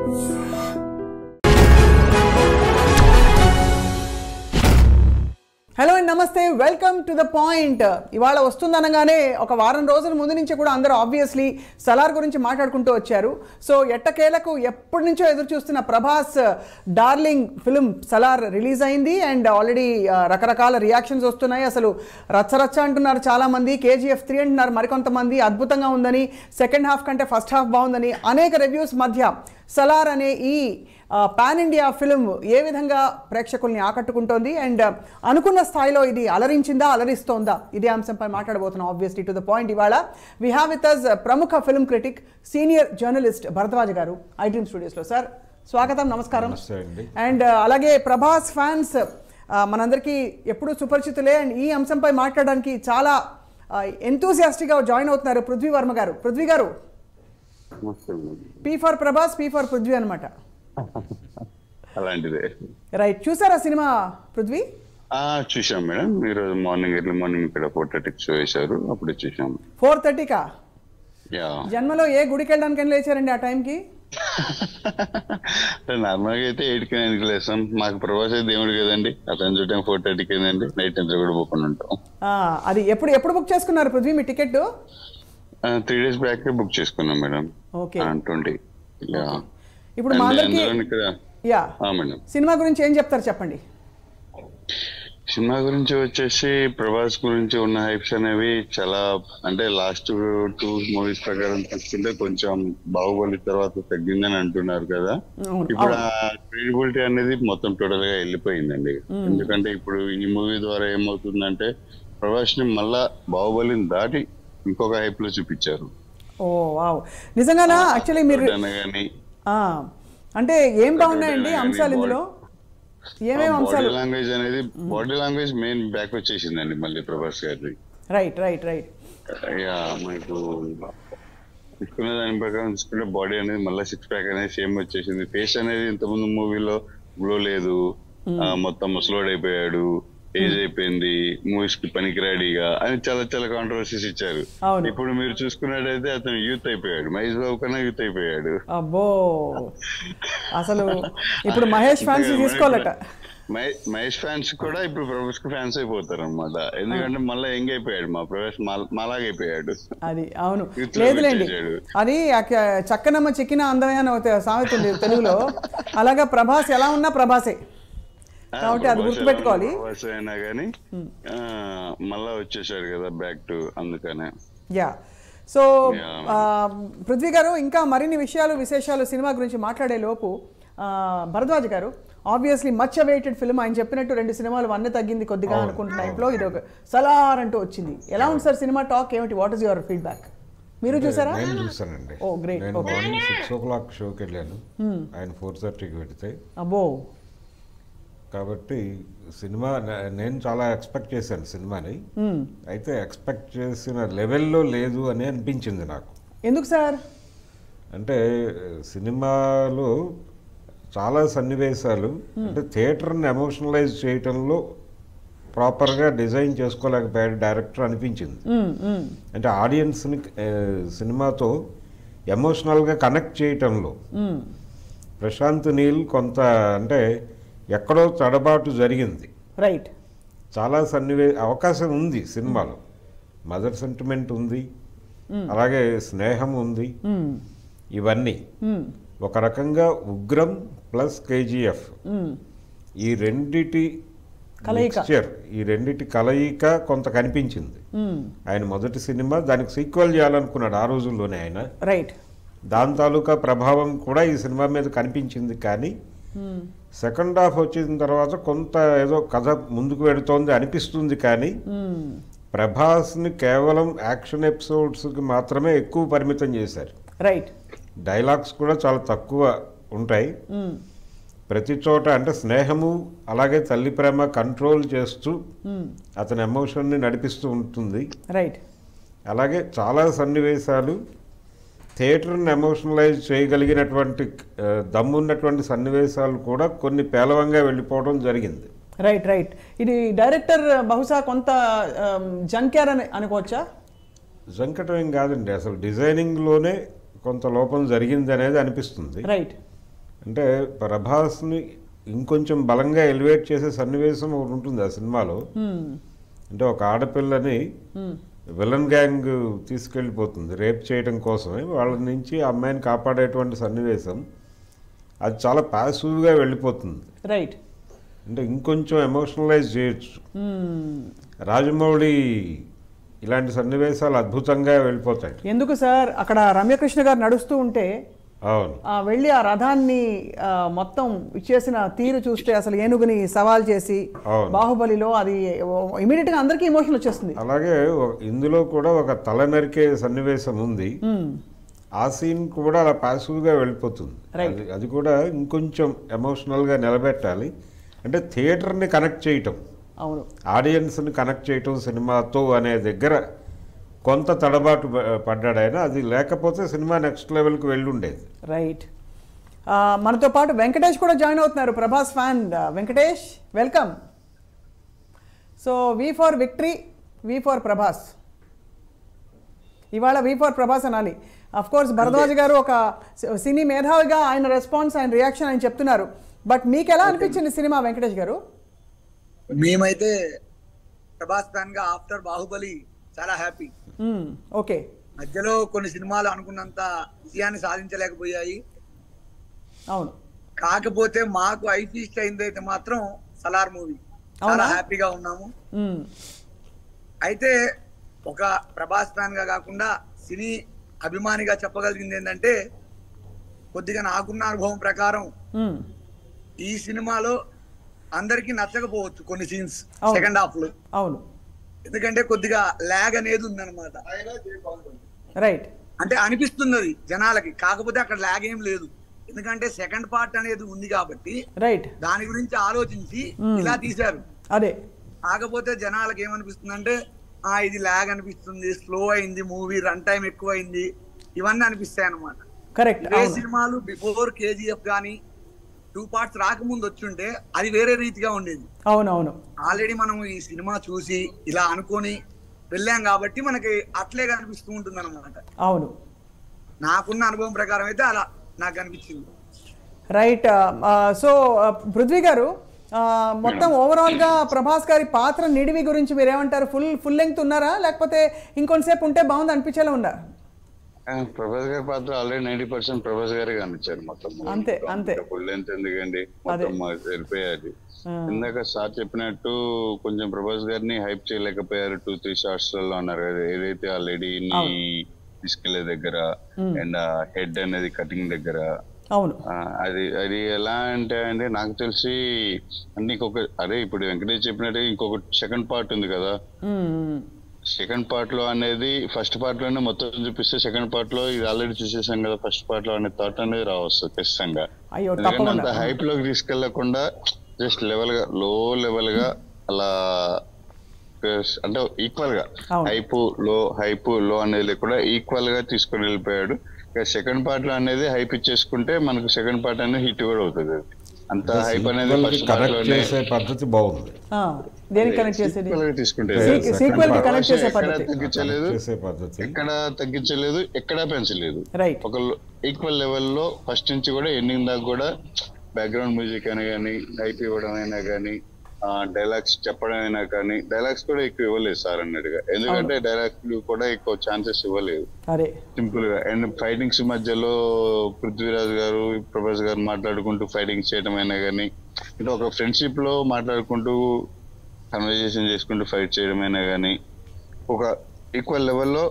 Hello and నమస్తే, welcome to the point. ఇవాళ వస్తుందనగానే ఒక వారం రోజుల ముందు నుంచి కూడా అందరూ ఆబ్వియస్లీ సలార్ గురించి మాట్లాడుకుంటూ వచ్చారు. సో ఎట్టకేలకు ఎప్పటి నుంచో ఎదురు చూస్తున్న Prabhas darling film Salaar release అయింది అండ్ ఆల్రెడీ రకరకాల రియాక్షన్స్ వస్తున్నాయి. అసలు రచ్చరచ్చ అంటున్నారు చాలామంది, KGF 3 అంటున్నారు మరికొంతమంది, అద్భుతంగా ఉందని, సెకండ్ హాఫ్ కంటే ఫస్ట్ హాఫ్ బాగుందని. అనేక రివ్యూస్ మధ్య సలార్ అనే ఈ పాన్ ఇండియా ఫిల్మ్ ఏ విధంగా ప్రేక్షకుల్ని ఆకట్టుకుంటోంది అండ్ అనుకున్న స్థాయిలో ఇది అలరించిందా, అలరిస్తోందా, ఇదే అంశంపై మాట్లాడబోతున్నాం. Obviously to the point. ఇవాళ వీ హ్యావ్ విత్ అస్ ప్రముఖ film critic, senior journalist Bharadwaj గారు ఐ-డ్రీమ్ స్టూడియోస్లో. సార్ స్వాగతం, నమస్కారం. అండ్ అలాగే ప్రభాస్ ఫ్యాన్స్ మనందరికీ ఎప్పుడూ సుపరిచితులే అండ్ ఈ అంశంపై మాట్లాడడానికి చాలా ఎంతూసియాస్టిక్గా జాయిన్ అవుతున్నారు పృథ్వీ వర్మ గారు. పృథ్వీ గారు, P for Prabhas, P for Prithvi అనమాట. అలాంటిదే. రైట్, చూసారా సినిమా పృథ్వీ? చూసాం మేడం. మీరు ఎర్లీ మార్నింగ్ ఇక్కడ 4:30 షో వేశారు, అప్పుడే చూసాం. 4:30కా? జన్మలో ఏ గుడికి వెళ్ళడానికి లేచారండి ఆ టైంకి? నార్మల్గా అయితే 8కి 9కి లేస్తాం. మాకు ప్రభాస్ దేవుడు కదండి, అతను చూడటం 4:30కి ఏందండి, నైట్ ఎంత కూడా పోకుండా ఉంటాం. అది ఎప్పుడు బుక్ చేసుకున్నారు పృథ్వీ మీ టికెట్? 3 days బ్యాక్ బుక్ చేసుకున్నాం మేడం. ఓకే. 20. ఇప్పుడు మా అందరికి సినిమా గురించి ఏం చెప్తారు చెప్పండి. సినిమా గురించి వచ్చేసి ప్రభాస్ గురించి ఉన్న హైప్స్ అనేవి చాలా, అంటే లాస్ట్ 2 మూవీస్ ప్రకారం చూసుకుంటే కొంచెం బాహుబలి తర్వాత తగ్గిందని అంటున్నారు కదా. ఇప్పుడు ఆ క్రెడిబిలిటీ అనేది మొత్తం టోటల్ గా వెళ్ళిపోయిందండి. ఎందుకంటే ఇప్పుడు ఈ మూవీ ద్వారా ఏమవుతుందంటే ప్రభాస్ ని మళ్ళా బాహుబలిని దాటి ఇంకొక హైప్ లో చూపించారు. ఓ వావ్, నిజంగానా? యాక్చువల్లీ మీరు అంటే ఏం బాగున్నాయండి అంశాలు ఇందులో? ఏమేమి అంశాలు? లాంగ్వేజ్ అనేది, బాడీ లాంగ్వేజ్ మెయిన్ బ్యాక్ వచ్చేసిందండి మళ్ళీ ప్రభాస్ గారి. Right right right. మనకు తీసుకునే దాని ప్రకారం తీసుకుంటే బాడీ అనేది మళ్ళీ 6 ప్యాక్ అనేది సేమ్ వచ్చేసింది. ఫేస్ అనేది ఇంతకుముందు మూవీలో గ్లో లేదు, మొత్తం ముసలోడ్ అయిపోయాడు, ఏజ్ అయిపోయింది, మూవీస్ కి పనికిరాడిగా అని చాలా చాలా కాంట్రవర్సీస్ ఇచ్చారు. ఇప్పుడు మీరు చూసుకున్నట్టయితే అతను యూత్ అయిపోయాడు, మహేష్ బాబు కన్నా యూత్ అయిపోయాడు. అబ్బో, అసలు ఇప్పుడు మహేష్ ఫ్యాన్స్ తీసుకోవాలట. మహేష్ ఫ్యాన్స్ కూడా ఇప్పుడు ప్రభాస్ కి ఫ్యాన్స్ అయిపోతారు అనమాట. ఎందుకంటే మళ్ళీ యంగ్ అయిపోయాడు, మా ప్రభాస్ మాలాగైపోయాడు. అది అవును, లేదులేండి, అది చక్కనమ్మ చిక్కిన అందమైన సామెత ఉంది తెలుగులో. అలాగా ప్రభాస్ ఎలా ఉన్నా ప్రభాసే కాబట్టి అది గుర్తుపెట్టుకోవాలి. అయినా కానీ మళ్ళా వచ్చేసాడు కదా బ్యాక్ టు, అందుకనే. యా, సో పృథ్వీ గారు, ఇంకా మరిన్ని విశేషాలు సినిమా గురించి మాట్లాడే లోపు భరద్వాజ్ గారు, ఆబ్వియస్లీ మచ్ అవైటెడ్ ఫిల్మ్, ఆయన చెప్పినట్టు 2 సినిమాలు వన్నే తగ్గింది కొద్దిగా అనుకుంటున్న టైంలో ఇది ఒక సలార్ అంటూ వచ్చింది. ఎలా ఉంది సార్ సినిమా? టాక్ ఏమిటి? What is your feedback? మీరు చూసారా? నేను చూసానండి. ఓ గ్రేట్. నేను మార్నింగ్ 6 o'clock షోకి వెళ్ళాను, ఆయన 4:30కి పెడితే. అబ్బో. కాబట్టి సినిమా నేను చాలా ఎక్స్పెక్ట్ చేశాను సినిమాని, అయితే ఎక్స్పెక్ట్ చేసిన లెవెల్లో లేదు అని అనిపించింది నాకు. ఎందుకు సార్? అంటే సినిమాలో చాలా సన్నివేశాలు అంటే థియేటర్ని ఎమోషనలైజ్ చేయటంలో ప్రాపర్గా డిజైన్ చేసుకోలేకపోయాడు డైరెక్టర్ అనిపించింది. అంటే ఆడియన్స్ని సినిమాతో ఎమోషనల్గా కనెక్ట్ చేయటంలో ప్రశాంత్ నీల్ కొంత అంటే ఎక్కడో తడబాటు జరిగింది. రైట్. చాలా అవకాశం ఉంది సినిమాలో. మదర్ సెంటిమెంట్ ఉంది, అలాగే స్నేహం ఉంది, ఇవన్నీ ఒక రకంగా ఉగ్రం ప్లస్ KGF ఈ రెండిటి కలయిక కొంత కనిపించింది. ఆయన మొదటి సినిమా, దానికి సీక్వెల్ చేయాలనుకున్నాడు ఆ రోజుల్లోనే ఆయన. రైట్. దాని తాలూకా ప్రభావం కూడా ఈ సినిమా మీద కనిపించింది. కానీ సెకండ్ హాఫ్ వచ్చిన తర్వాత కొంత ఏదో కథ ముందుకు వెళుతోంది అనిపిస్తుంది. కానీ ప్రభాస్ని కేవలం యాక్షన్ ఎపిసోడ్స్కి మాత్రమే ఎక్కువ పరిమితం చేశారు. రైట్. డైలాగ్స్ కూడా చాలా తక్కువ ఉంటాయి ప్రతి చోట. అంటే స్నేహము అలాగే తల్లి ప్రేమ కంట్రోల్ చేస్తూ అతని ఎమోషన్ని నడిపిస్తూ ఉంటుంది. రైట్. అలాగే చాలా సన్నివేశాలు థియేటర్ని ఎమోషనలైజ్ చేయగలిగినటువంటి దమ్మున్నటువంటి సన్నివేశాలు కూడా కొన్ని పేలవంగా వెళ్ళిపోవడం జరిగింది. Right right. ఇది డైరెక్టర్ బహుశా కొంత జంక్యార్ అని అనుకోవచ్చా? జంకటం ఏం కాదండి, అసలు డిజైనింగ్లోనే కొంత లోపం జరిగింది అనేది అనిపిస్తుంది. రైట్. అంటే ప్రభాస్ని ఇంకొంచెం బలంగా ఎలివేట్ చేసే సన్నివేశం ఒకటి ఉంటుంది ఆ సినిమాలో. అంటే ఒక ఆడపిల్లని విలన్ గ్యాంగ్ తీసుకెళ్ళిపోతుంది రేప్ చేయడం కోసమే, వాళ్ళ నుంచి ఆ అమ్మాయిని కాపాడేటువంటి సన్నివేశం అది చాలా ప్యాసివ్గా వెళ్ళిపోతుంది. రైట్. అంటే ఇంకొంచెం ఎమోషనలైజ్ చేయొచ్చు. రాజమౌళి ఇలాంటి సన్నివేశాలు అద్భుతంగా వెళ్ళిపోతాయి. ఎందుకు సార్, అక్కడ రమ్యకృష్ణ గారు నడుస్తూ ఉంటే అవును, వెళ్ళి ఆ రథాన్ని మొత్తం ఇచ్చేసిన తీరు చూస్తే అసలు ఏనుగుని సవాల్ చేసి బాహుబలిలో అది ఇమీడియట్ గా అందరికీ ఎమోషన్ వచ్చేస్తుంది. అలాగే ఇందులో కూడా ఒక తల నరికే సన్నివేశం ఉంది, ఆ సీన్ కూడా అలా పాసివ్గా వెళ్ళిపోతుంది. అది కూడా ఇంకొంచెం ఎమోషనల్గా నిలబెట్టాలి. అంటే థియేటర్ని కనెక్ట్ చేయటం, అవును, ఆడియన్స్ని కనెక్ట్ చేయటం సినిమాతో అనే దగ్గర కొంత తడబాటు పడ్డాడు ఆయన. అది లేకపోతే సినిమా నెక్స్ట్ లెవెల్కి వెళ్ళుండేది. రైట్. మనతో పాటు వెంకటేష్ కూడా జాయిన్ అవుతున్నారు, Prabhas fan. Venkatesh, welcome. So V for victory, V for Prabhas. ఇవాళ వి ఫర్ ప్రభాస్ అనాలి. అఫ్ కోర్స్ భరద్వాజ్ గారు ఒక సినీ మేధావిగా ఆయన రెస్పాన్స్, ఆయన రియాక్షన్ ఆయన చెప్తున్నారు. బట్ మీకు ఎలా అనిపించింది సినిమా వెంకటేష్ గారు? మేమైతే ప్రభాస్ ఫ్యాన్ గా ఆఫ్టర్ బాహుబలి చాలా హ్యాపీ. ఓకే. మధ్యలో కొన్ని సినిమాలు అనుకున్నంత విజయాన్ని సాధించలేకపోయాయి. అవును. కాకపోతే మాకు ఐ ఫీస్ట్ అయిందైతే మాత్రం సలార్ మూవీ. చాలా హ్యాపీగా ఉన్నాము. అయితే ఒక ప్రభాస్ ఫ్యాన్ గా కాకుండా సినీ అభిమానిగా చెప్పగలిగింది ఏంటంటే, కొద్దిగా నాకున్న అనుభవం ప్రకారం ఈ సినిమాలో అందరికీ నచ్చకపోవచ్చు కొన్ని సీన్స్ సెకండ్ హాఫ్ లో. అవును. ఎందుకంటే కొద్దిగా ల్యాగ్ అనేది ఉందన్నమాట. రైట్. అంటే అనిపిస్తున్నది జనాలకి, కాకపోతే అక్కడ ల్యాగ్ ఏం లేదు. ఎందుకంటే సెకండ్ పార్ట్ అనేది ఉంది కాబట్టి రైట్, దాని గురించి ఆలోచించి ఇలా తీశారు. అదే. కాకపోతే జనాలకి ఏమనిపిస్తుంది అంటే, ఇది ల్యాగ్ అనిపిస్తుంది, స్లో అయింది, మూవీ రన్ టైం ఎక్కువ అయింది, ఇవన్నీ అనిపిస్తాయి అన్నమాట. కరెక్ట్. ఏ సినిమాలు బిఫోర్ కేజీఎఫ్ గానీ 2 పార్ట్స్ రాకముందు వచ్చుంటే అది వేరే రీతిగా ఉండేది. అవునవును. ఆల్రెడీ మనం ఈ సినిమా చూసి ఇలా అనుకొని వెళ్ళాం కాబట్టి మనకి అట్లే కనిపిస్తూ ఉంటుంది అన్నమాట. అవును. నాకున్న అనుభవం ప్రకారం అయితే అలా నాకు అనిపించింది. రైట్. సో పృథ్వీ గారు, మొత్తం ఓవరాల్ గా ప్రభాస్ గారి పాత్ర నిడివి గురించి మీరు ఏమంటారు? ఫుల్ లెంగ్త్ ఉన్నారా, లేకపోతే ఇంకొంతసేపు ఉంటే బాగుంది అనిపించేలా ఉందా? ప్రభాస్ గారి పాత్ర ఆల్రెడీ 90% ప్రభాస్ గారే కనిపించారు మొత్తం. అంతే అంతే. ఫుల్ లెంత్ ఎందుకండి, మొత్తం వెళ్ళిపోయాది. ఇందాక సార్ చెప్పినట్టు కొంచెం ప్రభాస్ గారిని హైప్ చేయలేకపోయారు 2-3 షార్ట్స్ లలో అన్నారు కదా. ఏదైతే ఆ లేడీని తీసుకెళ్లే దగ్గర అండ్ హెడ్ అనేది కటింగ్ దగ్గర, అవును, అది ఎలా అంటే అండి, నాకు తెలిసి అంటే ఇప్పుడు వెంకటేష్ చెప్పినట్టు ఇంకొక సెకండ్ పార్ట్ ఉంది కదా. సెకండ్ పార్ట్ లో అనేది ఫస్ట్ పార్ట్ లోనే మొత్తం చూపిస్తే, సెకండ్ పార్ట్ లో ఇది ఆల్రెడీ చూసేసాం కదా ఫస్ట్ పార్ట్ లో అనే థాట్ అనేది రావస్తుంది ఖచ్చితంగా. ఎందుకంటే అంత హైప్ లోకి తీసుకెళ్లకుండా జస్ట్ లో లెవెల్ గా అలా, అంటే ఈక్వల్ గా హైప్ లో అనేది లేకుండా ఈక్వల్ గా తీసుకుని వెళ్ళిపోయాడు. సెకండ్ పార్ట్ లో అనేది హైప్ ఇచ్చేసుకుంటే మనకు సెకండ్ పార్ట్ అనేది హిట్ కూడా అవుతుంది. అంత హైప్ అనేది ఫస్ట్ పార్ట్ లోనే పద్ధతి బాగుంది. ఎక్కడ తగ్గించలేదు, ఎక్కడా పెంచలేదు. ఒక ఈక్వల్ లెవెల్లో ఫస్ట్ నుంచి కూడా ఎండింగ్ దాకా కూడా బ్యాక్గ్రౌండ్ మ్యూజిక్ అని కానీ, హైప్ ఇవ్వడం అయినా కానీ, డైలాగ్స్ చెప్పడం అయినా కానీ, డైలాగ్స్ కూడా ఎక్కువ ఇవ్వలేదు సార్ అన్నట్టుగా. ఎందుకంటే డైలాగ్స్ కూడా ఎక్కువ ఛాన్సెస్ ఇవ్వలేదు, సింపుల్ గా. అండ్ ఫైటింగ్స్ మధ్యలో పృథ్వీరాజ్ గారు, ప్రభాస్ గారు మాట్లాడుకుంటూ ఫైటింగ్స్ చేయడం అయినా కానీ, అంటే ఒక ఫ్రెండ్షిప్ లో మాట్లాడుకుంటూ కన్వర్జేషన్ చేసుకుంటూ ఫైట్ చేయడం అయినా కానీ, ఒక ఈక్వల్ లెవెల్లో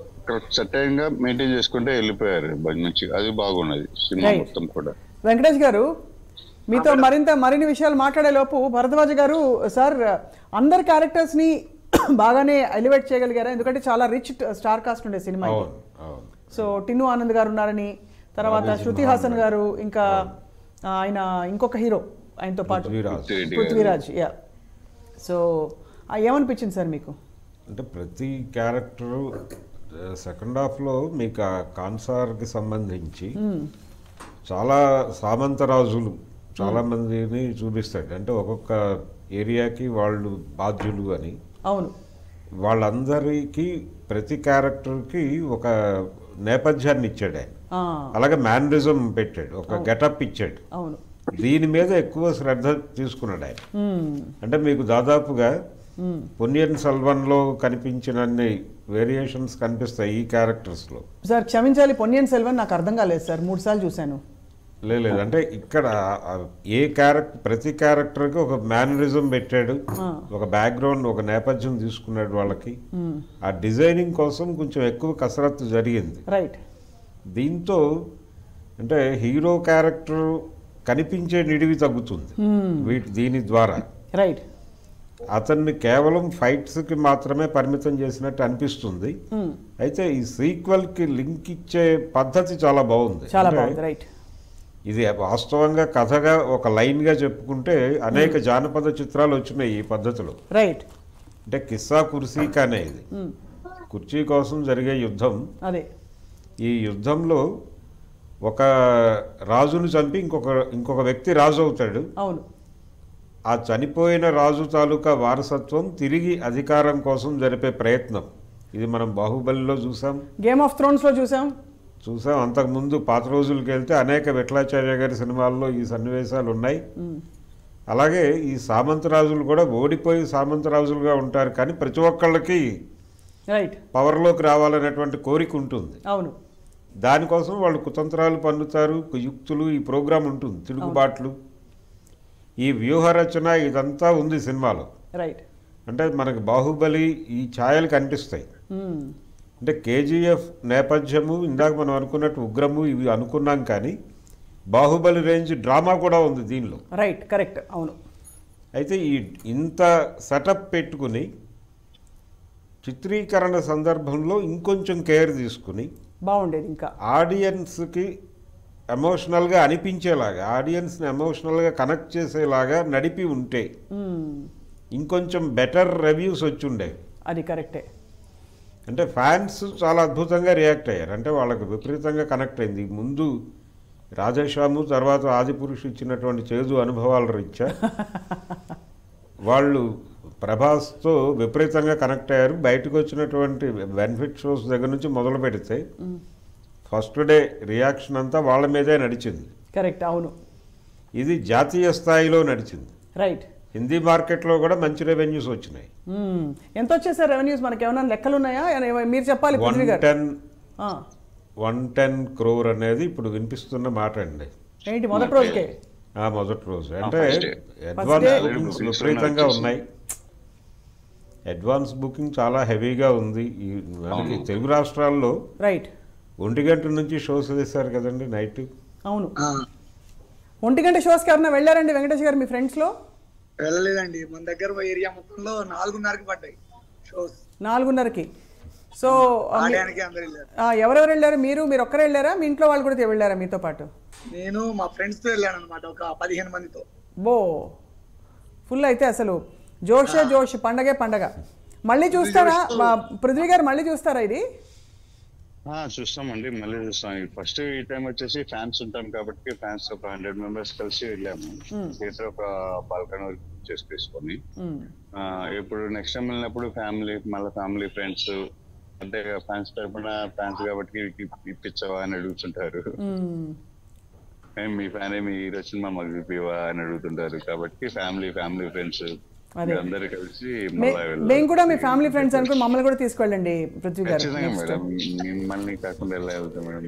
సర్టైన్ గా మెయింటైన్ చేసుకుంటే వెళ్ళిపోయారు మంచిగా. అది బాగున్నది సినిమా మొత్తం కూడా. వెంకటేష్ గారు, మీతో మరిన్ని విషయాలు మాట్లాడే లోపు భరద్వాజ్ గారు, సార్ అందరి క్యారెక్టర్స్ ని బాగానే ఎలివేట్ చేయగలిగారా? ఎందుకంటే చాలా రిచ్ స్టార్ కాస్ట్ ఉండే సినిమా. సో టిన్ను ఆనంద్ గారు ఉన్నారని, తర్వాత శృతి హాసన్ గారు, ఇంకా ఆయన ఇంకొక హీరో ఆయనతో పాటు పృథ్వీరాజ్. యా. సో ఏమనిపించింది సార్ మీకు? అంటే ప్రతి క్యారెక్టరు సెకండ్ హాఫ్లో మీకు ఆ కాన్సార్కి సంబంధించి చాలా సామంతరాజులు చాలా మందిని చూపిస్తాడు. అంటే ఒక్కొక్క ఏరియాకి వాళ్ళు బాధ్యులు అని. అవును. వాళ్ళందరికీ ప్రతి క్యారెక్టర్కి ఒక నేపథ్యాన్ని ఇచ్చాడు ఆయన. ఆ, అలాగే మ్యానరిజం పెట్టాడు, ఒక గెటప్ ఇచ్చాడు. అవును. దీని మీద ఎక్కువ శ్రద్ధ తీసుకున్నాడు ఆయన. అంటే మీకు దాదాపుగా పొన్నియిన్ సెల్వన్లో కనిపించినన్ని వేరియేషన్స్ కనిపిస్తాయి ఈ క్యారెక్టర్స్లో. సార్ క్షమించాలి, పొన్నియిన్ సెల్వన్ నాకు అర్థం కాలేదు సార్, 3 సార్లు చూశాను. లేదు అంటే ఇక్కడ ప్రతి క్యారెక్టర్కి ఒక మేనరిజం పెట్టాడు, ఒక బ్యాక్గ్రౌండ్, ఒక నేపథ్యం తీసుకున్నాడు వాళ్ళకి. ఆ డిజైనింగ్ కోసం కొంచెం ఎక్కువ కసరత్తు జరిగింది. రైట్. దీంతో అంటే హీరో క్యారెక్టర్ కనిపించే నిడివి తగ్గుతుంది దీని ద్వారా. రైట్. అతన్ని కేవలం ఫైట్స్కి మాత్రమే పరిమితం చేసినట్టు అనిపిస్తుంది. అయితే ఈ సీక్వెల్కి లింక్ ఇచ్చే పద్ధతి చాలా బాగుంది. చాలా బాగుంది. రైట్. ఇది వాస్తవంగా కథగా ఒక లైన్గా చెప్పుకుంటే అనేక జానపద చిత్రాలు వచ్చినాయి ఈ పద్ధతిలో. రైట్. అంటే కిస్సా కుర్సీ కానే ఇది, కుర్చీ కోసం జరిగే యుద్ధం. అదే ఈ యుద్ధంలో ఒక రాజును చంపి ఇంకొక వ్యక్తి రాజు అవుతాడు. అవును. ఆ చనిపోయిన రాజు తాలూకా వారసత్వం తిరిగి అధికారం కోసం జరిపే ప్రయత్నం. ఇది మనం బాహుబలిలో చూసాం, గేమ్ ఆఫ్ థ్రోన్స్లో చూసాం. అంతకుముందు పాత రోజులకి వెళ్తే అనేక విఠలాచార్య గారి సినిమాల్లో ఈ సన్నివేశాలు ఉన్నాయి. అలాగే ఈ సామంతరాజులు కూడా ఓడిపోయి సామంతరాజులుగా ఉంటారు, కానీ ప్రతి ఒక్కళ్ళకి రైట్ పవర్లోకి రావాలనేటువంటి కోరిక ఉంటుంది. అవును. దానికోసం వాళ్ళు కుతంత్రాలు పన్నుతారు, యుక్తులు, ఈ ప్రోగ్రాం ఉంటుంది, తిరుగుబాట్లు, ఈ వ్యూహరచన, ఇదంతా ఉంది సినిమాలో. రైట్. అంటే మనకి బాహుబలి ఈ ఛాయలు కనిపిస్తాయి. అంటే కేజీఎఫ్ నేపథ్యము, ఇందాక మనం అనుకున్నట్టు ఉగ్రము, ఇవి అనుకున్నాం, కానీ బాహుబలి రేంజ్ డ్రామా కూడా ఉంది దీనిలో. రైట్. కరెక్ట్. అవును. అయితే ఇంత సెటప్ పెట్టుకుని చిత్రీకరణ సందర్భంలో ఇంకొంచెం కేర్ తీసుకుని బాగుండేది. ఇంకా ఆడియన్స్కి ఎమోషనల్గా అనిపించేలాగా, ఆడియన్స్ని ఎమోషనల్గా కనెక్ట్ చేసేలాగా నడిపి ఉంటే ఇంకొంచెం బెటర్ రివ్యూస్ వచ్చి ఉండేవి. అది కరెక్టే. అంటే ఫ్యాన్స్ చాలా అద్భుతంగా రియాక్ట్ అయ్యారు. అంటే వాళ్ళకు విపరీతంగా కనెక్ట్ అయింది. ముందు రాధేశ్యాము, తర్వాత ఆదిపురుషు ఇచ్చినటువంటి చేదు అనుభవాల రీత్యా వాళ్ళు ప్రభాస్తో విపరీతంగా కనెక్ట్ అయ్యారు. బయటకు వచ్చినటువంటి బెనిఫిట్ షోస్ దగ్గర నుంచి మొదలు పెడితే ఫస్ట్ డే రియాక్షన్ అంతా వాళ్ళ మీదే నడిచింది. కరెక్ట్. అవును. ఇది జాతీయ స్థాయిలో నడిచింది. రైట్. హిందీ మార్కెట్లో కూడా మంచి రెవెన్యూస్ వచ్చినాయి. ఎంత వచ్చేసారు రెవెన్యూస్? మనకి ఏమైనా లెక్కలు ఉన్నాయా? మీరు చెప్పాలి. 110 crore అనేది ఇప్పుడు వినిపిస్తున్న మాట అండి. ఏంటి మొదటి రోజుకే? మొదటి రోజు అంటే అడ్వాన్స్ బుకింగ్స్ విపరీతంగా ఉన్నాయి. అడ్వాన్స్ బుకింగ్ చాలా హెవీగా ఉంది. ఈ మనకి తెలుగు రాష్ట్రాల్లో రైట్ 1 గంట నుంచి షోస్ వేశారు కదండి నైట్. అవును. 1 గంట షోస్కి ఎవరైనా వెళ్ళారండి వెంకటేష్ గారు మీ ఫ్రెండ్స్లో? వెళ్ళలేదండి. మన దగ్గర ఏరియా మొత్తంలో 4:30కి పడ్డాయి షోస్. 4:30కి. సో ఎవరెవరు వెళ్ళారు? మీరు ఒక్కరే వెళ్ళారా? మీ ఇంట్లో వాళ్ళు కూడా వెళ్ళారా మీతో పాటు? నేను మా ఫ్రెండ్స్ తో వెళ్ళాను అనమాట, ఒక 15 మందితో. బో ఫుల్. అయితే అసలు జోషే జోష్, పండగే పండగ. మళ్ళీ చూస్తారా పృథ్వీ గారు? మళ్ళీ చూస్తారా ఇది? చూస్తామండి, మళ్ళీ చూస్తాం. ఫస్ట్ ఈ టైం వచ్చేసి ఫ్యాన్స్ ఉంటాం కాబట్టి ఫ్యాన్స్ ఒక 100 members కలిసి వెళ్ళాము. థియేటర్ ఒక బాల్కనీ చేసుకొని, ఇప్పుడు నెక్స్ట్ టైం వెళ్ళినప్పుడు ఫ్యామిలీ ఫ్రెండ్స్ అంటే ఫ్యాన్స్ తరఫున ఫ్యాన్స్ కాబట్టి ఇప్పించవా అని అడుగుతుంటారు. మీ ఫ్యాన్ మీ హీరో సినిమా మాకు ఇప్పివా అని అడుగుతుంటారు. కాబట్టి ఫ్యామిలీ ఫ్రెండ్స్ అందరూ కలిసి మేము కూడా మీ ఫ్యామిలీ ఫ్రెండ్స్ అనుకుని మమ్మల్ని కూడా తీసుకెళ్ళండి పృథ్వీ గారు. మేడం మిమ్మల్ని కాకుండా ఎలా వెళ్తాం మేడం?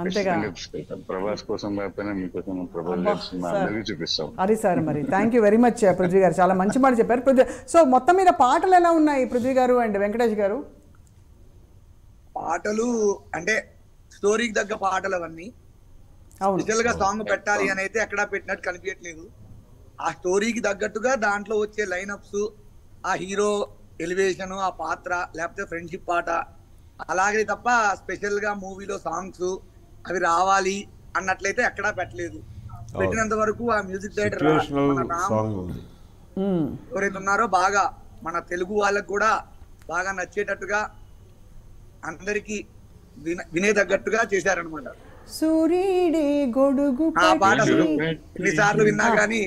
అంతేగా, ప్రభాస్ కోసం కాకపోయినా మీకోసం ప్రభాస్ చూపిస్తాం. అది సార్. మరి thank you very much Prithvi గారు, చాలా మంచి మాట చెప్పారు. సో మొత్తం మీద పాటలు ఎలా ఉన్నాయి పృథ్వీ గారు అండ్ వెంకటేష్ గారు? పాటలు అంటే స్టోరీకి తగ్గ పాటలు అవన్నీ. స్పెషల్ గా సాంగ్ పెట్టాలి అని అయితే ఎక్కడా పెట్టినట్టు కనిపించట్లేదు. ఆ స్టోరీకి తగ్గట్టుగా దాంట్లో వచ్చే లైనప్స్, ఆ హీరో ఎలివేషన్, ఆ పాత్ర, లేకపోతే ఫ్రెండ్షిప్ పాట, అలాగే తప్ప స్పెషల్ గా మూవీలో సాంగ్స్ అవి రావాలి అన్నట్లయితే ఎక్కడా పెట్టలేదు. పెట్టినంత వరకు ఆ మ్యూజిక్ డైరెక్టర్ ఎవరైతే ఉన్నారో బాగా మన తెలుగు వాళ్ళకు కూడా బాగా నచ్చేటట్టుగా అందరికి వినే తగ్గట్టుగా చేశారనమాట. సూర్యుడే గొడుగు ఆ పాట ఎన్నిసార్లు విన్నా కానీ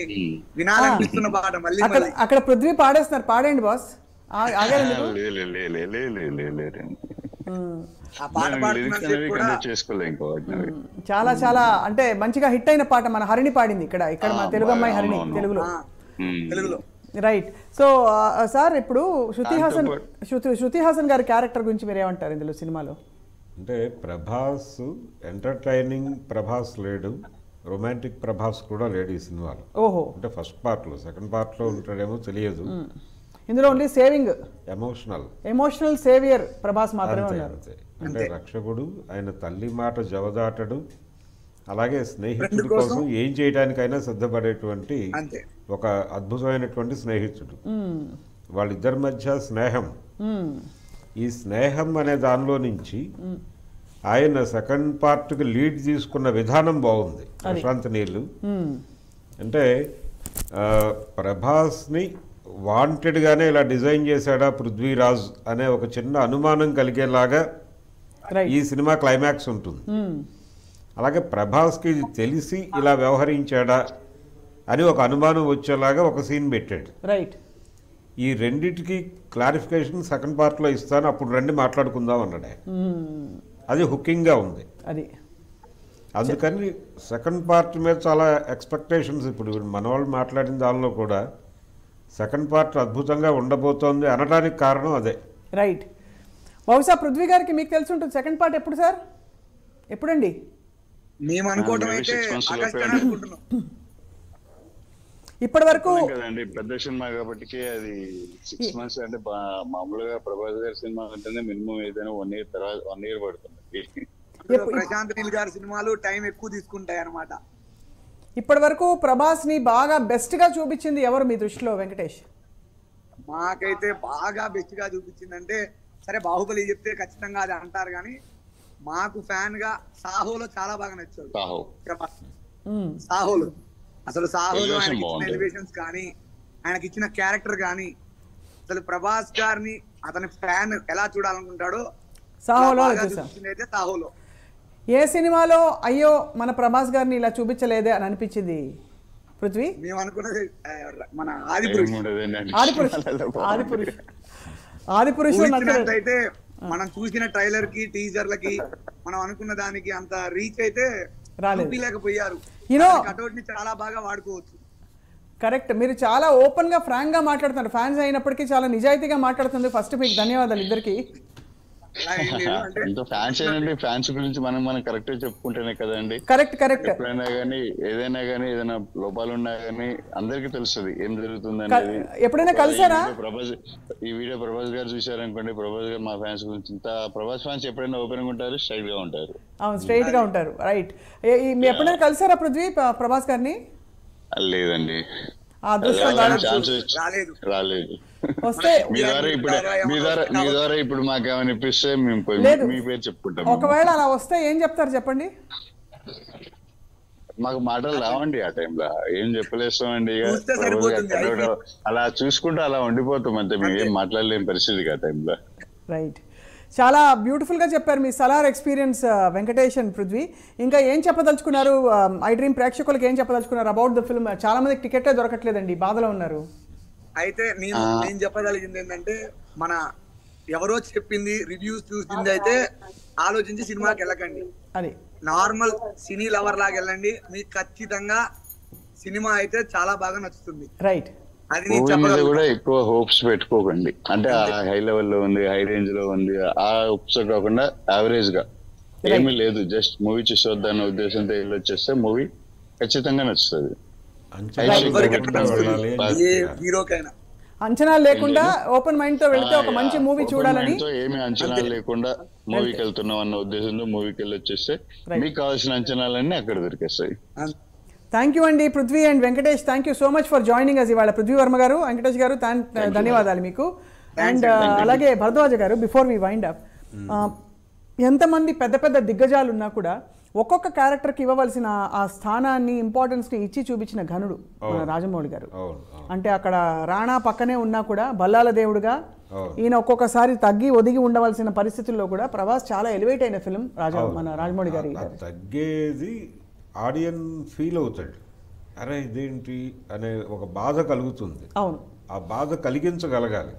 వినాలనిపిస్తున్న పాట. మళ్ళీ అక్కడ పృథ్వీ పాడేస్తున్నారు, పాడండి బాస్. ఆ పాట లిరిక్స్ పాడుతున్నంతసేపు అనేవి కూడా కనెక్ట్ చేసుకోలేదు ఇంకా వాటిని. చాలా చాలా అంటే మంచిగా హిట్ అయిన పాట మన హరిణి పాడింది ఇక్కడ ఇక్కడ మన తెలుగు అమ్మాయి హరిణి అవునవును. తెలుగులో. తెలుగులో రైట్. సో సార్ ఇప్పుడు దాంతో శృతి హాసన్ గారి క్యారెక్టర్ గురించి మీరు ఏమంటారు ఇందులో సినిమాలో? అంటే ప్రభాస్ ఎంటర్టైనింగ్ ప్రభాస్ లేడు, రొమాంటిక్ ప్రభాస్ కూడా లేడు ఈ సినిమాలో. ఓహో. అంటే ఫస్ట్ పార్ట్లో, సెకండ్ పార్ట్లో ఉంటాడేమో తెలియదు. ఇందులో only saving emotional saviour Prabhas మాత్రమే ఉన్నారు. అంతే. అంటే రక్షకుడు, ఆయన తల్లి మాట జవదాటడు, అలాగే స్నేహితుడి కోసం ఏం చేయడానికైనా సిద్ధపడేటువంటి ఒక అద్భుతమైనటువంటి స్నేహితుడు. వాళ్ళిద్దరి మధ్య స్నేహం, ఈ స్నేహం అనే దానిలో నుంచి ఆయన సెకండ్ పార్ట్కి లీడ్ తీసుకున్న విధానం బాగుంది. ప్రశాంత్ నీళ్ళు అంటే ప్రభాస్ని వాంటెడ్గానే ఇలా డిజైన్ చేశాడా పృథ్వీరాజ్ అనే ఒక చిన్న అనుమానం కలిగేలాగా ఈ సినిమా క్లైమాక్స్ ఉంటుంది. అలాగే ప్రభాస్కి ఇది తెలిసి ఇలా వ్యవహరించాడా అని ఒక అనుమానం వచ్చేలాగా ఒక సీన్ పెట్టాడు. రైట్. ఈ రెండిటికి క్లారిఫికేషన్ సెకండ్ పార్ట్లో ఇస్తాను, అప్పుడు రండి మాట్లాడుకుందాం అన్నాడే. అది హుకింగ్గా ఉంది. అది అందుకని సెకండ్ పార్ట్ మీద చాలా ఎక్స్పెక్టేషన్స్. ఇప్పుడు మన వాళ్ళు మాట్లాడిన దానిలో కూడా సెకండ్ పార్ట్ అద్భుతంగా ఉండబోతోంది అనడానికి కారణం అదే. రైట్. బహుశా పృథ్వీ గారికి మీకు తెలిసి ఉంటుంది సెకండ్ పార్ట్ ఎప్పుడు సార్? ఎప్పుడండి? మేము అనుకోవడం అయితే ఆగస్ట్ అని అనుకుంటున్నాం. ఇప్పటి వరకు కదండి పెద్ద సినిమా కాబట్టి అది 6 months అంటే మామూలుగా ప్రభాస్ గారి సినిమా అంటేనే మినిమం ఏదైనా 1 year తర్వాత 1 year పడుతుంది. ప్రశాంత్ నీల్ గారి సినిమాలు టైం ఎక్కువ తీసుకుంటాయి అన్నమాట. ఇప్పటి వరకు ప్రభాస్ ని బాగా బెస్ట్ గా చూపించింది ఎవరు మీ దృష్టిలో వెంకటేష్? మాకైతే బాగా బెస్ట్ గా చూపించిందంటే, సరే బాహుబలి చెప్తే ఖచ్చితంగా అది అంటారు కానీ మాకు ఫ్యాన్ గా సాహోలో చాలా బాగా నచ్చాడు ప్రభాస్. సాహోలో అసలు సాహోలో ఆయనకి ఇచ్చిన ఎలివేషన్స్ కానీ, ఆయనకి ఇచ్చిన క్యారెక్టర్ కానీ, అసలు ప్రభాస్ గారిని అతని ఫ్యాన్ ఎలా చూడాలనుకుంటాడో సాహోలో అయితే సాహోలో. ఏ సినిమాలో అయ్యో మన ప్రభాస్ గారిని ఇలా చూపించలేదే అని అనిపించింది పృథ్వీ? మేము అనుకున్నది మన ఆదిపురుష్ అయితే మనం చూసిన ట్రైలర్ కి టీజర్లకి మనం అనుకున్న దానికి అంత రీచ్ అయితే రాలేకపోయారు. కటౌట్ ని చాలా బాగా వాడుకోవచ్చు. కరెక్ట్. మీరు చాలా ఓపెన్ గా ఫ్రాంక్ గా మాట్లాడుతున్నారు. ఫ్యాన్స్ అయినప్పటికీ చాలా నిజాయితీగా మాట్లాడుతుంది. ఫస్ట్ మీకు ధన్యవాదాలు ఇద్దరికి. ఫ్యాన్స్ గురించి మనం కరెక్ట్ చెప్పుకుంటేనే కదండి. కరెక్ట్. ఎప్పుడైనా కానీ ఏదైనా కానీ ఏదైనా లోపాలు ఉన్నా కానీ అందరికీ తెలుస్తుంది ఏం జరుగుతుంది అనేది. ఎప్పుడైనా కలిసారా ఈ వీడియో ప్రభాస్ గారు చూసారనుకోండి, ప్రభాస్ గారు మా ఫ్యాన్స్ గురించి ఇంత ప్రభాస్ ఫ్యాన్స్ ఎప్పుడైనా ఓపెన్ గా ఉంటారు, స్ట్రైట్ గా ఉంటారు. అవును, స్ట్రైట్ గా ఉంటారు. రైట్. మీ ఎప్పుడైనా కలిసారా పృథ్వీ ప్రభాస్ గారిని? లేదండి, రాలేదు. మీ ద్వారా ఇప్పుడు మాకేమనిపిస్తే మేము మీ పేరు చెప్పుకుంటాం. ఒకవేళ అలా వస్తే ఏం చెప్తారు చెప్పండి? మాకు మాటలు రావండి ఆ టైంలో, ఏం చెప్పలేస్తామండి. అలా చూసుకుంటూ అలా ఉండిపోతాం అంతే, మేము ఏం మాట్లాడలేని పరిస్థితి ఆ టైంలో. రైట్. చాలా బ్యూటిఫుల్గా చెప్పారు మీ సలార్ ఎక్స్పీరియన్స్ వెంకటేష్ అండ్ పృథ్వీ. ఇంకా ఏం చెప్పదలుచుకున్నారు ఐ డ్రీమ్ ప్రేక్షకులకు, ఏం చెప్పదలుచుకున్నారు అబౌట్ ద ఫిల్మ్? చాలా మందికి టికెటే దొరకట్లేదండి, బాధలో ఉన్నారు. అయితే నేను చెప్పగలిగింది ఏంటంటే, మన ఎవరో చెప్పింది రివ్యూస్ చూసింది అయితే ఆలోచించి సినిమాకి వెళ్ళకండి. అది నార్మల్ సినీ లవర్ లాగా వెళ్ళండి, మీకు ఖచ్చితంగా సినిమా అయితే చాలా బాగా నచ్చుతుంది. రైట్. కూడా ఎక్కువ హోప్స్ పెట్టుకోకండి. అంటే హై లెవెల్లో ఉంది, హై రేంజ్ లో ఉంది, ఆ హోప్స్ కాకుండా యావరేజ్ గా ఏమీ లేదు, జస్ట్ మూవీ చూసొద్దన్న ఉద్దేశంతో వెళ్ళొచ్చేస్తే మూవీ ఖచ్చితంగా నచ్చుతుంది. అంచనా లేకుండా ఓపెన్ మైండ్ తో వెళ్తే ఒక మంచి మూవీ చూడాలని, ఏమి అంచనా లేకుండా మూవీకి వెళ్తున్నాం అన్న ఉద్దేశంతో మూవీకి వెళ్ళి వచ్చేస్తే మీకు కావాల్సిన అంచనాలన్నీ అక్కడ దొరికేస్తాయి. థ్యాంక్ యూ అండి Prithvi and Venkatesh. Thank you so much for joining us ఇవాళ. పృథ్వీ వర్మ గారు, వెంకటేష్ గారు, ధన్యవాదాలు మీకు. అండ్ అలాగే భరద్వాజ గారు, బిఫోర్ వి వైండ్ అప్, ఎంతమంది పెద్ద పెద్ద దిగ్గజాలు ఉన్నా కూడా ఒక్కొక్క క్యారెక్టర్కి ఇవ్వవలసిన ఆ స్థానాన్ని, ఇంపార్టెన్స్ని ఇచ్చి చూపించిన ఘనుడు మన రాజమౌళి గారు. అంటే అక్కడ రాణా పక్కనే ఉన్నా కూడా బల్లాల దేవుడుగా ఈయన ఒక్కొక్కసారి తగ్గి ఒదిగి ఉండవలసిన పరిస్థితుల్లో కూడా ప్రభాస్ చాలా ఎలివేట్ అయిన ఫిల్మ్ మన రాజమౌళి గారి. తగ్గేది ఆడియన్స్ ఫీల్ అవుతాడు, అరే ఇదేంటి అనే ఒక బాధ కలుగుతుంది. అవును, ఆ బాధ కలిగించగలగాలి,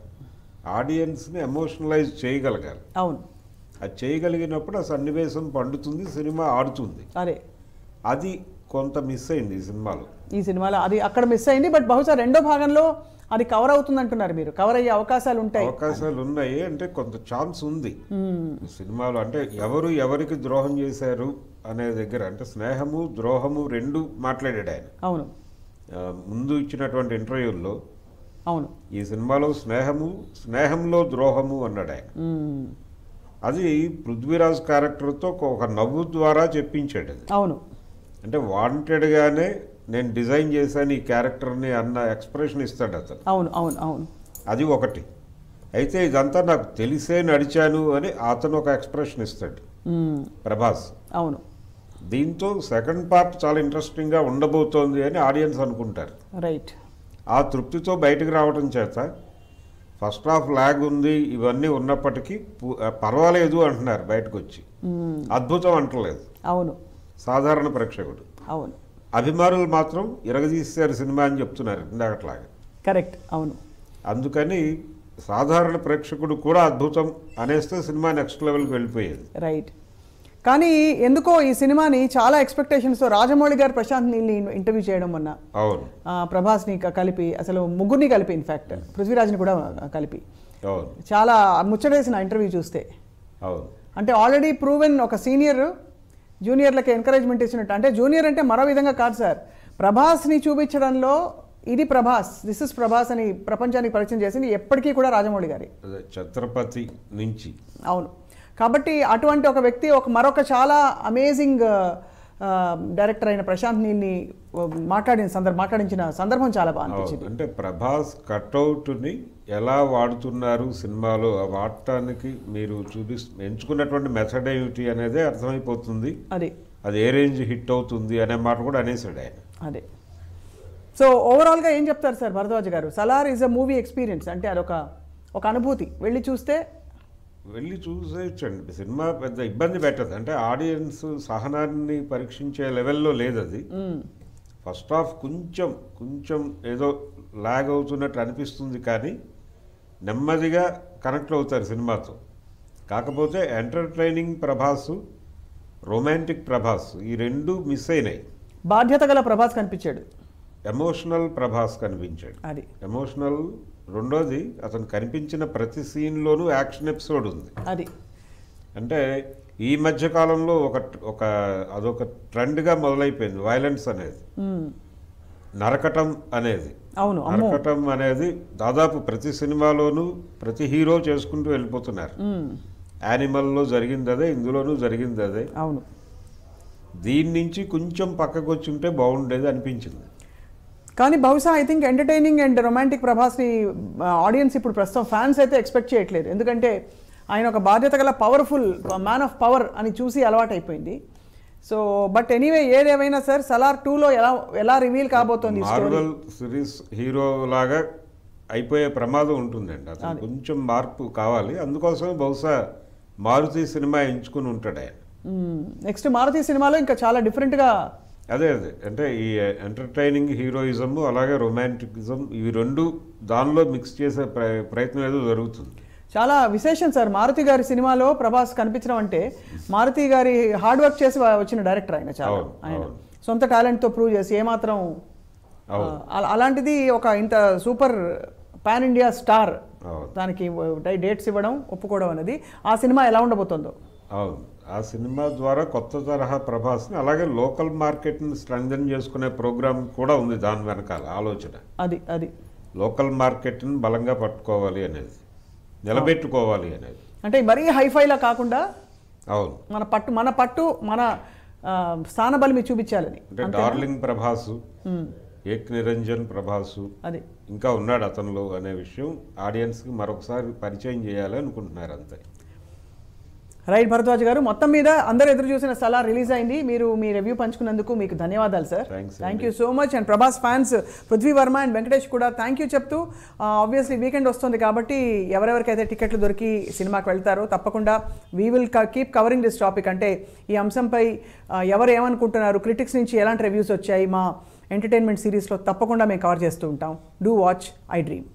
ఆడియన్స్ని ఎమోషనలైజ్ చేయగలగాలి. అవును, అది చేయగలిగినప్పుడు ఆ సన్నివేశం పండుతుంది, సినిమా ఆడుతుంది. అదే అది కొంత మిస్ అయింది ఈ సినిమాలో అది అక్కడ మిస్ అయింది. బట్ బహుశా రెండో భాగంలో అది కవర్ అవుతుంది అంటున్నారు మీరు. కవర్ అయ్యే అవకాశాలు ఉన్నాయి అంటే కొంత ఛాన్స్ ఉంది సినిమాలో. అంటే ఎవరికి ద్రోహం చేశారు అనే దగ్గర అంటే స్నేహము ద్రోహము రెండు మాట్లాడాడు ఆయన. అవును, ముందు ఇచ్చినటువంటి ఇంటర్వ్యూల్లో అవును ఈ సినిమాలో స్నేహంలో ద్రోహము అన్నాడు ఆయన. అది పృథ్వీరాజ్ క్యారెక్టర్తో ఒక నవ్వు ద్వారా చెప్పించాడు అది. అవును, అంటే వాంటెడ్గానే నేను డిజైన్ చేశాను ఈ క్యారెక్టర్ని అన్న ఎక్స్ప్రెషన్ ఇస్తాడు అతను. అవును అవును అవును అది ఒకటి. అయితే ఇదంతా నాకు తెలిసే నడిచాను అని అతను ఒక ఎక్స్ప్రెషన్ ఇస్తాడు ప్రభాస్. అవును, దీంతో సెకండ్ పార్ట్ చాలా ఇంట్రెస్టింగ్గా ఉండబోతోంది అని ఆడియన్స్ అనుకుంటారు. రైట్. ఆ తృప్తితో బయటకు రావడం చేత ఫస్ట్ హాఫ్ లాగ్ ఉంది ఇవన్నీ ఉన్నప్పటికీ పర్వాలేదు అంటున్నారు బయటకు వచ్చి. అద్భుతం అంటలేదు అవును సాధారణ ప్రేక్షకుడు. అవును, అభిమానులు మాత్రం ఇరగదీశారు సినిమా అని చెప్తున్నారు ఇందాకట్లాగా. కరెక్ట్. అవును, అందుకని సాధారణ ప్రేక్షకుడు కూడా అద్భుతం అనేస్తే సినిమా నెక్స్ట్ లెవెల్కి వెళ్ళిపోయేది. రైట్. కానీ ఎందుకో ఈ సినిమాని చాలా ఎక్స్పెక్టేషన్స్తో రాజమౌళి గారు ప్రశాంత్ నీల్ని ఇంటర్వ్యూ చేయడం మొన్న. అవును, ప్రభాస్ని కలిపి, అసలు ముగ్గురిని కలిపి, ఇన్ఫ్యాక్ట్ పృథ్వీరాజ్ని కూడా కలిపి అవును చాలా ముచ్చటేసిన ఇంటర్వ్యూ చూస్తే. అవును, అంటే ఆల్రెడీ ప్రూవెన్ ఒక సీనియర్ జూనియర్లకి ఎంకరేజ్మెంట్ ఇచ్చినట్టు. అంటే జూనియర్ అంటే మరో విధంగా కాదు సార్, ప్రభాస్ని చూపించడంలో ఇది ప్రభాస్, దిస్ ఇస్ ప్రభాస్ అని ప్రపంచానికి పరిచయం చేసింది ఎప్పటికీ కూడా రాజమౌళి గారి ఛత్రపతి నుంచి. అవును, కాబట్టి అటువంటి ఒక వ్యక్తి మరొక చాలా అమేజింగ్ డైరెక్టర్ అయిన ప్రశాంత్ నీల్ని మాట్లాడించిన సందర్భం చాలా బాగా అనిపించింది. అంటే ప్రభాస్ కట్అవుట్ని ఎలా వాడుతున్నారు సినిమాలో, వాడటానికి మీరు ఎంచుకున్నటువంటి మెథడ్ ఏమిటి అనేది అర్థమైపోతుంది. అది ఏ రేంజ్ హిట్ అవుతుంది అనే మాట కూడా అనేసాడు ఆయన. అదే. సో ఓవరాల్గా ఏం చెప్తారు సార్ భరద్వాజ్ గారు? Salaar is a movie experience అంటే అదొక అనుభూతి. వెళ్ళి చూసేయచ్చండి. సినిమా పెద్ద ఇబ్బంది పెట్టదు. అంటే ఆడియన్స్ సహనాన్ని పరీక్షించే లెవెల్లో లేదు అది. ఫస్ట్ హాఫ్ కొంచెం ఏదో లాగ్ అవుతున్నట్టు అనిపిస్తుంది, కానీ నెమ్మదిగా కనెక్ట్ అవుతారు సినిమాతో. కాకపోతే ఎంటర్టైనింగ్ ప్రభాస్, రొమాంటిక్ ప్రభాస్ ఈ రెండు మిస్ అయినాయి. బాధ్యత గల ప్రభాస్ కనిపించాడు, ఎమోషనల్ ప్రభాస్ కనిపించాడు. అది ఎమోషనల్. రెండోది అతను కనిపించిన ప్రతి సీన్లోనూ యాక్షన్ ఎపిసోడ్ ఉంది. అది అంటే ఈ మధ్య కాలంలో అదొక ట్రెండ్గా మొదలైపోయింది వైలెన్స్ అనేది, నరకటం అనేది. నరకటం అనేది దాదాపు ప్రతి సినిమాలోనూ ప్రతి హీరో చేసుకుంటూ వెళ్ళిపోతున్నారు. యానిమల్లో జరిగింది అదే, ఇందులోనూ జరిగింది అదే. అవును, దీని నుంచి కొంచెం పక్కకు వచ్చి ఉంటే బాగుండేది అనిపించింది. కానీ బహుశా I think entertaining and romantic ప్రభాస్ని ఆడియన్స్ ఇప్పుడు ప్రస్తుతం ఫ్యాన్స్ అయితే ఎక్స్పెక్ట్ చేయట్లేదు. ఎందుకంటే ఆయన ఒక బాధ్యత గల పవర్ఫుల్ మ్యాన్ ఆఫ్ పవర్ అని చూసి అలవాటైపోయింది. సో బట్ ఎనీవే ఏదేమైనా సార్, సలార్ 2లో ఎలా రివీల్ కాబోతోంది? మార్వెల్ సిరీస్ హీరో లాగా అయిపోయే ప్రమాదం ఉంటుందండి. అతను కొంచెం మార్పు కావాలి. అందుకోసం బహుశా మారుతి సినిమా ఎంచుకుని ఉంటాడు ఆయన. నెక్స్ట్ మారుతి సినిమాలో ఇంకా చాలా డిఫరెంట్గా అదే అంటే ఈ ఎంటర్టైనింగ్ హీరోయిజం అలాగే రొమాంటికిజం ఇవి రెండు దానిలో మిక్స్ చేసే ప్రయత్నం ఏదో జరుగుతుంది. చాలా విశేషం సార్ మారుతి గారి సినిమాలో ప్రభాస్ కనిపించడం అంటే. మారుతి గారి హార్డ్ వర్క్ చేసి వచ్చిన డైరెక్టర్ ఆయన. చాలా ఆయన సొంత టాలెంట్తో ప్రూవ్ చేసి ఏమాత్రం అలాంటిది ఒక ఇంత సూపర్ పాన్ ఇండియా స్టార్ దానికి డేట్స్ ఇవ్వడం, ఒప్పుకోవడం అనేది ఆ సినిమా ఎలా ఉండబోతుందో. అవును, ఆ సినిమా ద్వారా కొత్త తరహా ప్రభాస్ని అలాగే లోకల్ మార్కెట్ని స్ట్రెంగ్థెన్ చేసుకునే ప్రోగ్రామ్ కూడా ఉంది దాని వెనకాల ఆలోచన. అది లోకల్ మార్కెట్ని బలంగా పట్టుకోవాలి అనేది, నిలబెట్టుకోవాలి అనేది. అంటే మరీ హైఫైలా కాకుండా అవును మన పట్టు మన స్థానబలిమి చూపించాలని. అంటే డార్లింగ్ ప్రభాసు, ఏక్ నిరంజన్ ప్రభాసు అది ఇంకా ఉన్నాడు అతనిలో అనే విషయం ఆడియన్స్కి మరొకసారి పరిచయం చేయాలి అనుకుంటున్నారు అంతే. రైట్ భరద్వాజ్ గారు, మొత్తం మీద అందరూ ఎదురు చూసిన సలార్ రిలీజ్ అయింది. మీరు మీ రివ్యూ పంచుకున్నందుకు మీకు ధన్యవాదాలు sir. Thank you so much. And Prabhas fans Prithvi Varma and Venkatesh కూడా థ్యాంక్ యూ చెప్తూ, ఆబ్వియస్లీ వీకెండ్ వస్తుంది కాబట్టి ఎవరెవరికైతే టికెట్లు దొరికి సినిమాకి వెళ్తారో తప్పకుండా we will keep covering this topic. అంటే ఈ అంశంపై ఎవరు ఏమనుకుంటున్నారు, క్రిటిక్స్ నుంచి ఎలాంటి రివ్యూస్ వచ్చాయి, మా ఎంటర్టైన్మెంట్ సిరీస్లో తప్పకుండా మేము కవర్ చేస్తూ ఉంటాం. Do watch I dream.